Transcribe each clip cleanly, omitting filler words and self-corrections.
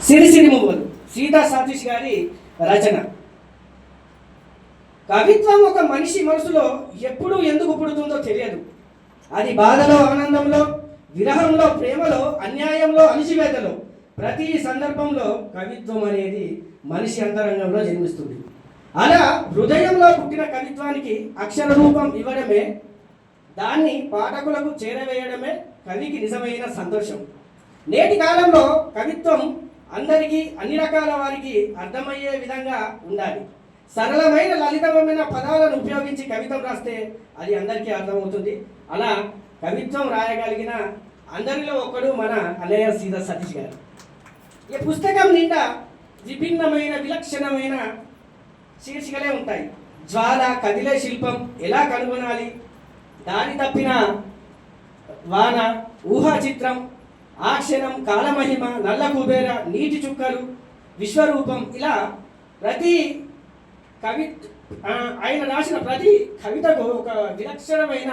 సిరిసిరి మువ్వలు సీతా సతీష్ గారి రచన. కవిత్వం ఒక మనిషి మనసులో ఎప్పుడు ఎందుకు పుడుతుందో తెలియదు. అది బాధలో, ఆనందంలో, విరహంలో, ప్రేమలో, అన్యాయంలో, అణిచివేతలో, ప్రతి సందర్భంలో కవిత్వం అనేది మనిషి అంతరంగంలో జన్మిస్తుంది. అలా హృదయంలో పుట్టిన కవిత్వానికి అక్షర రూపం ఇవ్వడమే, దాన్ని పాఠకులకు చేరవేయడమే కవికి నిజమైన సంతోషం. నేటి కాలంలో కవిత్వం అందరికీ, అన్ని రకాల వారికి అర్థమయ్యే విధంగా ఉండాలి. సరళమైన, లలితమైన పదాలను ఉపయోగించి కవిత్వం రాస్తే అది అందరికీ అర్థమవుతుంది. అలా కవిత్వం రాయగలిగిన అందరిలో ఒకడు మన అన్నయ్య సీతా సతీష్ గారు. ఈ పుస్తకం నిండా విభిన్నమైన, విలక్షణమైన శీర్షికలే ఉంటాయి. జ్వాల, కదిలే శిల్పం, ఎలా కనుగొనాలి, దారి తప్పిన వాన, ఊహా చిత్రం, ఆ క్షణం, కాలమహిమ, నల్ల కుబేర, నీటి చుక్కలు, విశ్వరూపం, ఇలా ప్రతి ఆయన రాసిన ప్రతి కవితకు ఒక విలక్షణమైన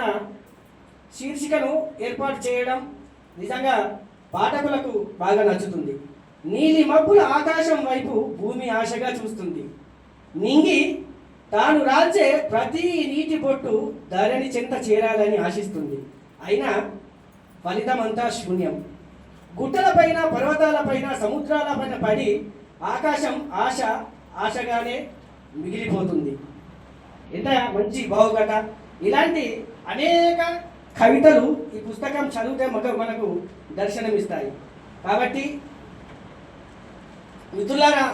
శీర్షికను ఏర్పాటు చేయడం నిజంగా పాఠకులకు బాగా నచ్చుతుంది. నీలి మబ్బుల ఆకాశం వైపు భూమి ఆశగా చూస్తుంది. నింగి తాను రాల్చే ప్రతి నీటి బొట్టు ధరణి చెంత చేరాలని ఆశిస్తుంది. అయినా ఫలితమంతా శూన్యం. గుట్టలపైన, పర్వతాలపైన, సముద్రాలపైన పడి ఆకాశం ఆశగానే మిగిలిపోతుంది. ఎంత మంచి భావుకథ! ఇలాంటి అనేక కవితలు ఈ పుస్తకం చదివితే మనకు దర్శనమిస్తాయి. కాబట్టి మిత్రులారా,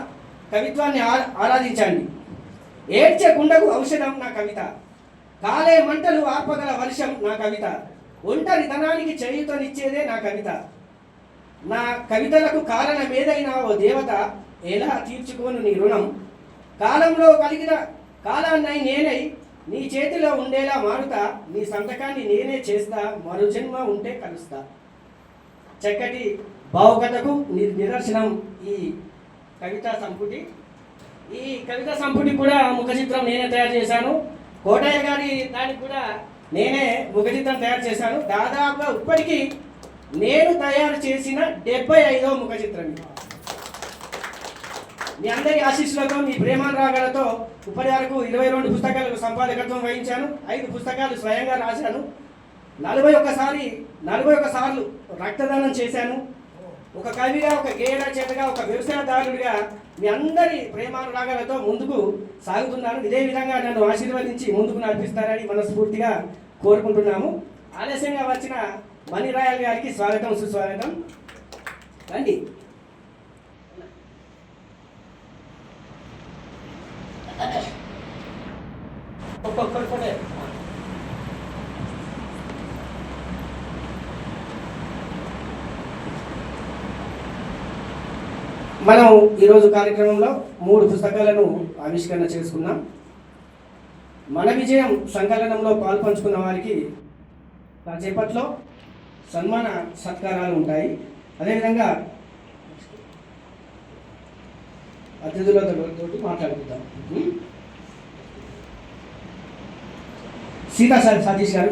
కవిత్వాన్ని ఆరాధించండి. ఏడ్చే గుండెకు ఔషధం నా కవిత, కాలే మంటలు ఆర్పగల వర్షం నా కవిత, ఒంటరితనానికి చేయూతనిచ్చేదే నా కవిత. నా కవితలకు కారణం ఏదైనా ఓ దేవత, ఎలా తీర్చుకోను నీ రుణం, కాలంలో కలిగిన కాలాన్నై నేనై నీ చేతిలో ఉండేలా మారుతా, నీ సంతకాన్ని నేనే చేస్తా, మరు జన్మ ఉంటే కలుస్తా. చక్కటి భావుకథకు నిదర్శనం ఈ కవితా సంపుటి. ఈ కవితా సంపుటి కూడా ముఖ చిత్రం నేనే తయారు చేశాను. కోటయ్య గారి దానికి కూడా నేనే ముఖ చిత్రం తయారు చేశాను. దాదాపుగా ఇప్పటికీ నేను తయారు చేసిన 75వ ముఖ చిత్రం. మీ అందరి ఆశీస్సులతో, మీ ప్రేమానురాగాలతో ఇప్పటి వరకు 22 పుస్తకాలకు సంపాదకత్వం వహించాను. 5 పుస్తకాలు స్వయంగా రాశాను. 41 సార్లు రక్తదానం చేశాను. ఒక కవిగా, ఒక గేయ రచయితగా, ఒక వ్యవసాయదారుడిగా మీ అందరి ప్రేమానురాగాలతో ముందుకు సాగుతున్నాను. ఇదే విధంగా నన్ను ఆశీర్వదించి ముందుకు నడిపిస్తారని మనస్ఫూర్తిగా కోరుకుంటున్నాము. ఆలస్యంగా వచ్చిన మణిరాయల్ గారికి స్వాగతం, సుస్వాగతం. రండి. మనం ఈరోజు కార్యక్రమంలో 3 పుస్తకాలను ఆవిష్కరణ చేసుకున్నాం. మన విజయం సంకలనంలో పాల్పంచుకున్న వారికి కాసేపట్లో సన్మాన సత్కారాలు ఉంటాయి. అదేవిధంగా అతిథులతో మాట్లాడుకుందాం. సీతా సతీష్ గారు